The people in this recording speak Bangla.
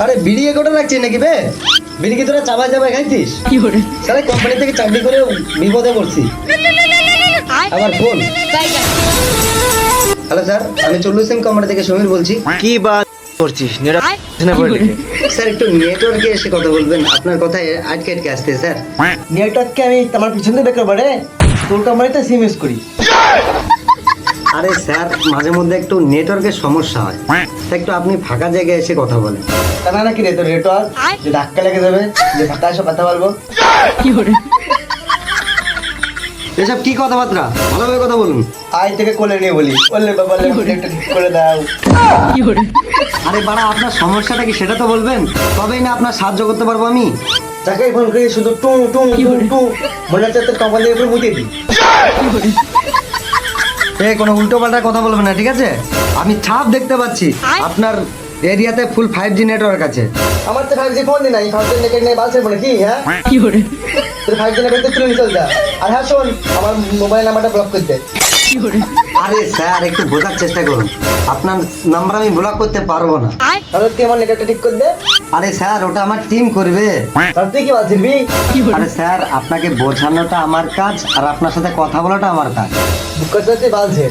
আরে বিড়ি এগোটা রাখছিস নাকি বে? বিড়ি কি তোরা চাবাই চাবাই খাইছিস? সারা কোম্পানি থেকে চাকরি করে বিপদে পড়ছি। আবার ফোন। হ্যালো স্যার, আমি চল্লু সিং কোম্পানি থেকে সমীর বলছি। কি বাত করছিস? স্যার একটু নেটওয়ার্কে এসে কথা বলবেন, আপনার কথায় আটকে আটকে আসছে স্যার। নেটওয়ার্ককে আমি আমার পিছন দিয়ে বেকার বাড়ে তোর কোম্পানিতে সিম ইউজ করি। আরে স্যার, মাঝে মধ্যে একটু নেটওয়ার্কের সমস্যা হয়, তা একটু আপনি ফাঁকা জায়গায় এসে কথা বলেন। তা না নাকি রে তোর নেটওয়ার্ক যে ধাক্কা লেগে যাবে, যে ফাঁকা এসে কথা বলবো। এসব কি কথাবার্তা? ভালোভাবে কথা বলুন। আজ থেকে কোলে নিয়ে বলি, বললে বাবা একটা ঠিক করে দাও। আরে বাড়া, আপনার সমস্যাটা কি সেটা তো বলবেন, তবেই না আপনার সাহায্য করতে পারবো আমি। যাকে ফোন করি শুধু টু টু টু টু মনে হচ্ছে তোর কোম্পানির উপর মুতে দিই। কোনো উল্টো পাল্টা কথা বলবেন না, ঠিক আছে? আমি ছাপ দেখতে পাচ্ছি আপনার এরিয়াতে ফুল 5G নেটওয়ার্ক আছে। আমার তো 5G ফোন নাই, 5G নেট নেই, বালছে বলে কি হ্যাঁ? তোর 5G নেট তুলে নিয়ে চল যা। আর হ্যাঁ শোন, আমার মোবাইল নাম্বারটা ব্লক করে দে। আরে স্যার, একটু বোঝার চেষ্টা করুন, আপনার নাম্বার আমি ব্লক করতে পারবো না। তাহলে তুই আমার নেটটা ঠিক করে দে। আরে স্যার, ওটা আমার টিম করবে। তাহলে তুই কি বলছিস? আরে স্যার, আপনাকে বোঝানোটা আমার কাজ, আর আপনার সাথে কথা বলাটা আমার কাজ। বুক করতে বালছে।